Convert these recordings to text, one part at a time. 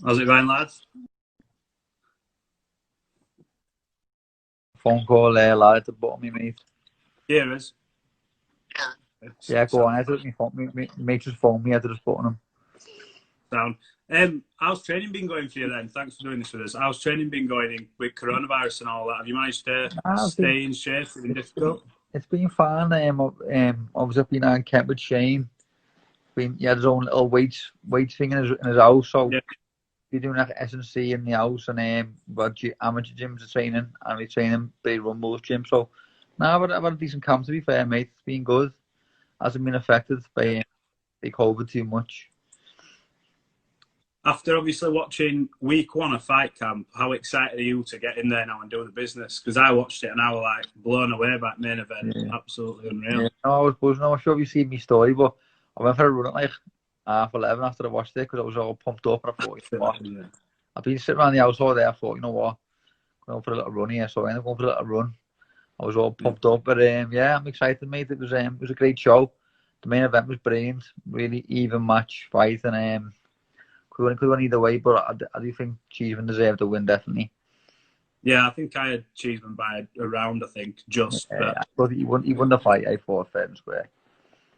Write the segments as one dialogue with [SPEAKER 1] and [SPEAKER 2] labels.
[SPEAKER 1] How's it going, lads?
[SPEAKER 2] Phone call there, lad, at the bottom, me, mate.
[SPEAKER 1] Here it is.
[SPEAKER 2] Yeah, go on. I took my phone. Mate just phoned me. I had to just button him.
[SPEAKER 1] Sound. How's training been going for you then? Thanks for doing this with us. How's training been going with coronavirus and all that? Have you managed to stay in shape? It's been difficult.
[SPEAKER 2] It's been fine. I was up in Kent with Shane. He had his own little weights thing in his house, so we're doing like S&C in the house, and amateur gyms are training, and we're training big rumbles gym. So now I've had a decent camp, to be fair, mate. It's been good. Hasn't been affected by COVID too much.
[SPEAKER 1] After obviously watching week 1 of Fight Camp, how excited are you to get in there now and do the business? Because I watched it and I was like blown away by the main event. Yeah. Absolutely unreal.
[SPEAKER 2] Yeah, no, I was buzzing. I'm sure you've seen my story, but I went for a run at like 11:30 after I watched it because I was all pumped up, and I thought, you know what? Yeah. I've been sitting around the house all day. I thought, you know what? I'm going for a little run here. So I ended up going for a little run. I was all pumped up, but yeah, I'm excited, mate. It was a great show. The main event was brilliant, really even match fight, and could have went either way, but I do think Cheeseman deserved the win, definitely.
[SPEAKER 1] Yeah, I think I had Cheeseman by a round, I think, just.
[SPEAKER 2] Yeah, but he won the fight, I thought, fair and square.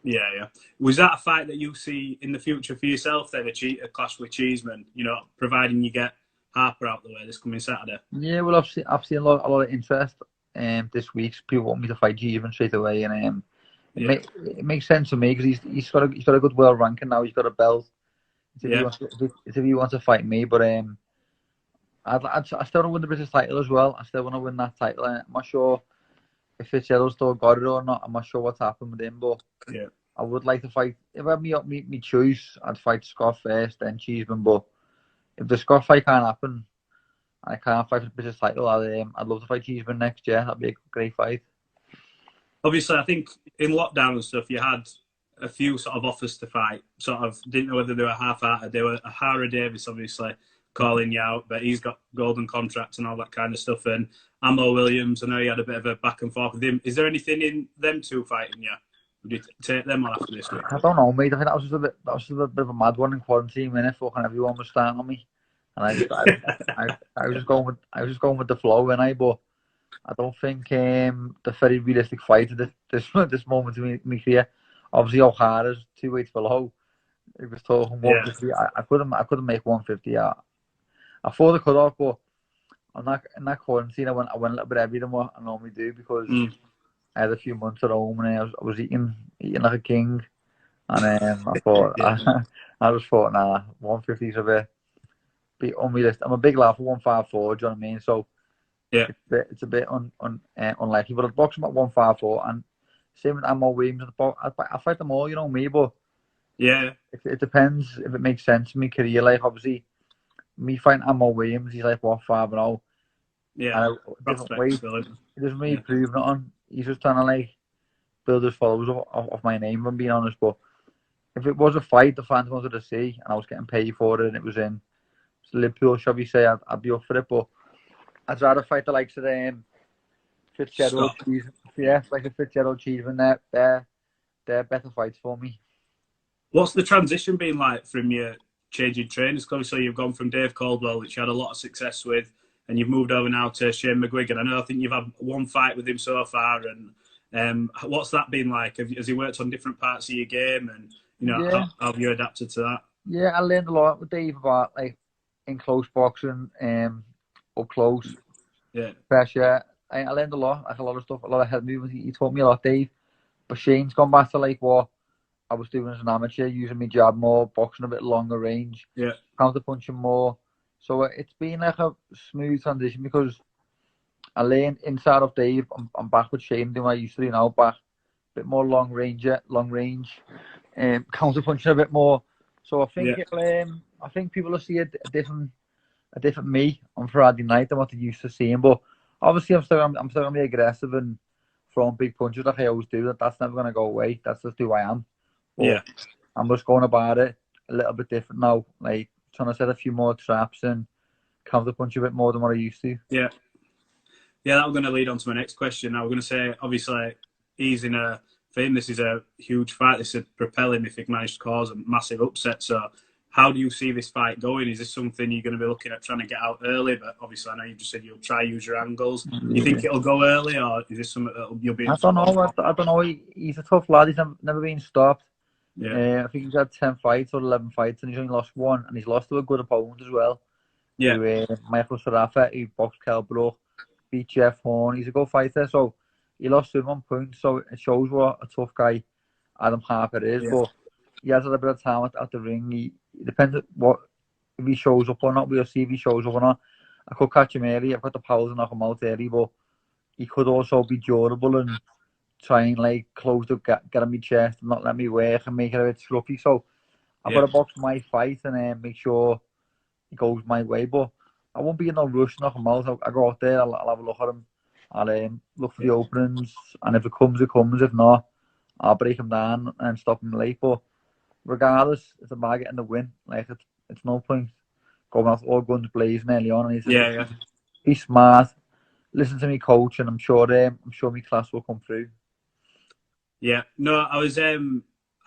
[SPEAKER 1] Yeah. Was that a fight that you see in the future for yourself then, a clash with Cheeseman, you know, providing you get Harper out the way this coming Saturday?
[SPEAKER 2] Yeah, well, I've seen a lot of interest this week. People want me to fight Cheeseman straight away, and it makes sense to me because he's got a good world ranking now. He's got a belt. If he wants to fight me, but I still want to win the British title as well. I still want to win that title. I'm not sure if Fitzgerald still got it or not. I'm not sure what's happened with him, but I would like to fight. If I had me choice, I'd fight Scott first, then Cheeseman. But if the Scott fight can't happen, I can't fight for the British title, I'd love to fight Cheeseman next year. That'd be a great fight.
[SPEAKER 1] Obviously, I think in lockdown and stuff, you had a few sort of offers to fight. Sort of didn't know whether they were half-hearted. They were Hara Davis, obviously, calling you out, but he's got golden contracts and all that kind of stuff. And Amo Williams, I know you had a bit of a back and forth with him. Is there anything in them two fighting you? Would you take them on after this week?
[SPEAKER 2] I don't know, mate. I think that was just a bit of a mad one in quarantine, when fucking everyone was starting on me, and I was just going with the flow, but I don't think the very realistic fight at this moment in my career. Obviously, O'Hara's 2 weights below. It was talking 150. I couldn't make 150. I thought I could have, but in that quarantine, I went a little bit heavier than what I normally do because I had a few months at home and I was eating like a king, and I thought I just thought, nah, 150 is a bit unrealistic. I'm a big lad for 154. Do you know what I mean? So it's a bit unlikely. But I'd box him at 154, and same with Amo Williams. I fight them all, you know me, but it depends if it makes sense in my career. Like, obviously, me fighting Amo Williams, he's like 150.
[SPEAKER 1] Yeah,
[SPEAKER 2] different weight. He doesn't really prove nothing. He's just trying to like build his followers off my name, if I'm being honest. But if it was a fight the fans wanted to see and I was getting paid for it and it was in Liverpool, shall we say, I'd be up for it. But I'd rather fight the likes of Fitzgerald, like the Fitzgerald Cheeseman. They're better fights for me.
[SPEAKER 1] What's the transition been like from your changing trainers? Obviously, you've gone from Dave Caldwell, which you had a lot of success with, and you've moved over now to Shane McGuigan. I think you've had one fight with him so far, and what's that been like? Has he worked on different parts of your game, and how have you adapted to that?
[SPEAKER 2] Yeah, I learned a lot with Dave about like in close boxing, up close, pressure. I learned a lot, like a lot of stuff, a lot of head movements. He taught me a lot, Dave. But Shane's gone back to like what I was doing as an amateur, using my jab more, boxing a bit longer range, counter punching more. So it's been like a smooth transition because I learned inside of Dave. I'm back with Shane doing what I used to do now, back a bit more long range, counter punching a bit more. So I think people will see a different me on Friday night than what they used to seeing. But obviously, I'm still gonna be aggressive and throwing big punches like I always do. That's never gonna go away. That's just who I am. But I'm just going about it a little bit different now, like trying to set a few more traps and counter punch a bit more than what I used to.
[SPEAKER 1] Yeah, that was going to lead on to my next question. I was going to say, obviously, for him, this is a huge fight. This would propel him if he managed to cause a massive upset. So how do you see this fight going? Is this something you're going to be looking at trying to get out early? But obviously, I know you just said you'll try use your angles. Do you think it'll go early, or is this something that you'll be?
[SPEAKER 2] I don't know. I don't know. He's a tough lad. He's never been stopped.
[SPEAKER 1] Yeah.
[SPEAKER 2] I think he's had 10 fights or 11 fights, and he's only lost one, and he's lost to a good opponent as well.
[SPEAKER 1] Yeah.
[SPEAKER 2] Michael Sarafa, he boxed Kell Brook, beat Jeff Horn. He's a good fighter, so he lost to him on points. So it shows what a tough guy Adam Harper is.
[SPEAKER 1] Yeah.
[SPEAKER 2] But he has had a bit of time at the ring. It depends what if he shows up or not. We'll see if he shows up or not. I could catch him early. I've got the power to knock him out early, but he could also be durable and try and like close the get on my chest and not let me work and make it a bit scruffy. So I've got to box my fight and make sure it goes my way. But I won't be in no rush to knock him out. I'll go out there, I'll have a look at him. I'll look for the openings, and if it comes, it comes. If not, I'll break him down and stop him late. But regardless, it's about getting the win. Like it's no point going off all guns blazing early on. And be smart, listen to me, coach, and I'm sure my class will come through.
[SPEAKER 1] Yeah, no, I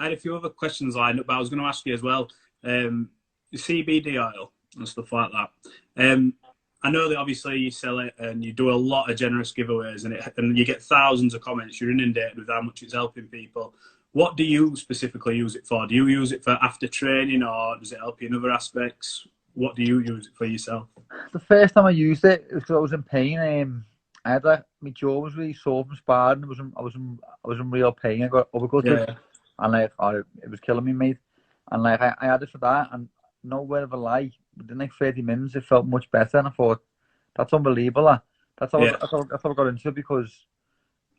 [SPEAKER 1] had a few other questions lined up, but I was going to ask you as well. CBD oil and stuff like that. I know that obviously you sell it and you do a lot of generous giveaways, and you get thousands of comments. You're inundated with how much it's helping people. What do you specifically use it for? Do you use it for after training, or does it help you in other aspects? What do you use it for yourself?
[SPEAKER 2] The first time I used it was because I was in pain. I had my jaw was really sore from sparring. I was in real pain. I got overcutted, and it was killing me, mate. And I had it for that, and no word of a lie, within like 30 minutes, it felt much better. And I thought, that's unbelievable. That's how I got into it, because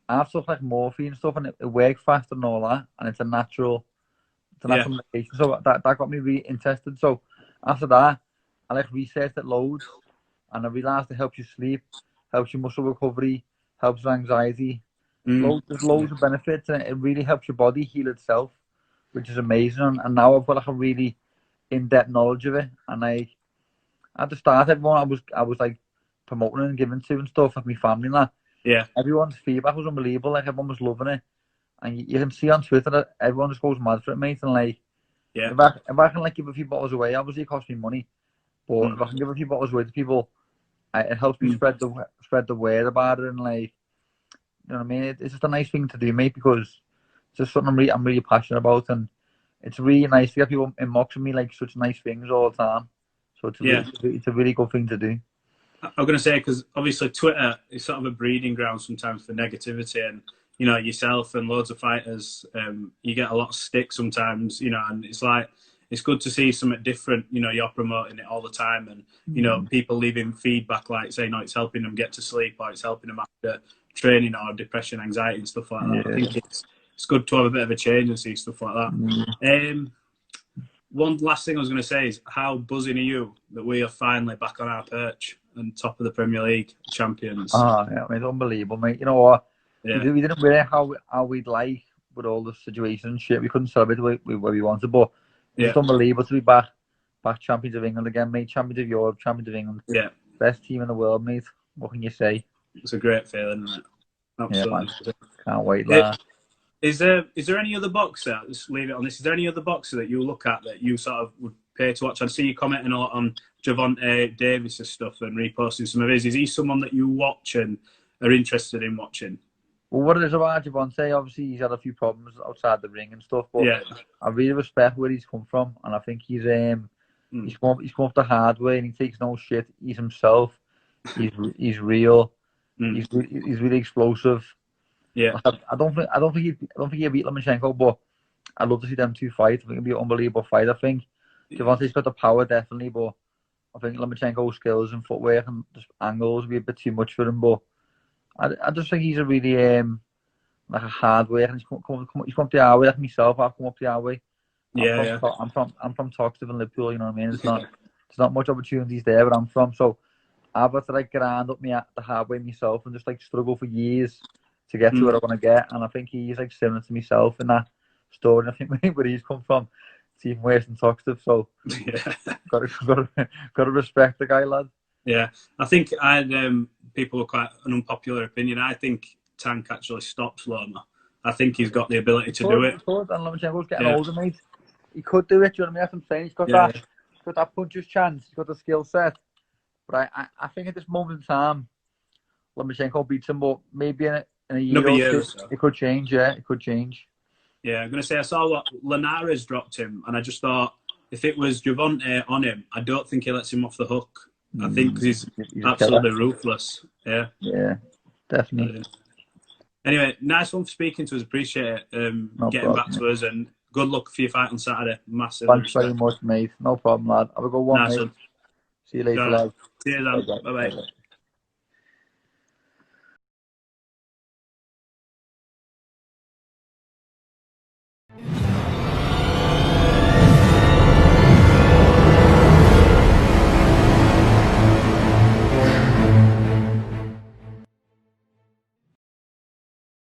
[SPEAKER 2] I have stuff like morphine and stuff, and it works faster and all that, and it's a natural medication. So that got me really interested. So after that, I researched it loads, and I realised it helps you sleep, helps your muscle recovery, helps with anxiety. There's loads of benefits, and it really helps your body heal itself, which is amazing. And now I've got like a really in-depth knowledge of it. And at the start, everyone I was like promoting and giving to and stuff, like my family and that.
[SPEAKER 1] Yeah.
[SPEAKER 2] Everyone's feedback was unbelievable. Like everyone was loving it, and you can see on Twitter that everyone just goes mad for it, mate. And like, if I can like give a few bottles away, obviously it costs me money, but if I can give a few bottles away to people, it helps me spread the word about it, and like, you know what I mean. It's just a nice thing to do, mate, because it's just something I'm really passionate about, and it's really nice to get people inboxing me like such nice things all the time. So it's a really good thing to do.
[SPEAKER 1] I'm going to say, because obviously Twitter is sort of a breeding ground sometimes for negativity, and you know, yourself and loads of fighters, you get a lot of stick sometimes, you know, and it's like, it's good to see something different. You know, you're promoting it all the time, and you know, people leaving feedback like saying, "No, it's helping them get to sleep, or it's helping them after training, or depression, anxiety, and stuff like that." I think it's good to have a bit of a change and see stuff like that. One last thing I was going to say is, how buzzing are you that we are finally back on our perch and top of the Premier League champions?
[SPEAKER 2] Oh, yeah, it's unbelievable, mate. You know what?
[SPEAKER 1] Yeah.
[SPEAKER 2] We didn't wear how we'd like with all the situation and shit. We couldn't celebrate the way we wanted, but it's unbelievable to be back champions of England again, mate. Champions of Europe, champions of England.
[SPEAKER 1] Yeah.
[SPEAKER 2] Best team in the world, mate. What can you say?
[SPEAKER 1] It's a great feeling, isn't it? Absolutely.
[SPEAKER 2] Yeah, can't wait, lad.
[SPEAKER 1] Is there any other boxer, just leave it on this, is there any other boxer that you look at that you sort of would pay to watch? I see you commenting a lot on Javante Davis' stuff and reposting some of his. Is he someone that you watch and are interested in watching?
[SPEAKER 2] Well, what it is about Javante, obviously he's had a few problems outside the ring and stuff, but I really respect where he's come from, and I think he's come up the hard way, and he takes no shit. He's himself. He's real. He's really explosive.
[SPEAKER 1] Yeah,
[SPEAKER 2] I don't think he'll beat Lomachenko, but I'd love to see them two fight. I think it'll be an unbelievable fight. I think Javante's got the power, definitely, but I think Lomachenko's skills and footwork and just angles will be a bit too much for him. But I just think he's a really like a hard worker, and he's come up the hard way. Like myself, I've come up the hard way. I'm from Toxteth and Liverpool. You know what I mean? There's not much opportunities there where I'm from, so I've had to like grind up me the hard way myself and just like struggle for years to get to where I want to get. And I think he's like similar to myself in that story. And I think where he's come from, it's even worse than Toxteth. So got to respect the guy, lad.
[SPEAKER 1] Yeah, I think I had people were quite an unpopular opinion. I think Tank actually stops Loma. I think he's got the ability to do it.
[SPEAKER 2] And Lomachenko's getting older, mate. he could do it. Do you know what I mean? That's what I'm saying. He's got that puncher's chance. He's got the skill set. But I think at this moment in time, Lomachenko beats him. But maybe in a year or two, it could change. Yeah, it could change.
[SPEAKER 1] Yeah, I'm going to say I saw what Linares dropped him, and I just thought if it was Gervonta on him, I don't think he lets him off the hook. I think he's absolutely ruthless. Yeah.
[SPEAKER 2] Yeah, definitely.
[SPEAKER 1] Anyway, nice one for speaking to us. Appreciate it. Getting back to us, and good luck for your fight on Saturday. Massive.
[SPEAKER 2] Thanks very much, mate. No problem, lad. Have a good one, mate. See you later, lad.
[SPEAKER 1] Cheers, man. Bye-bye.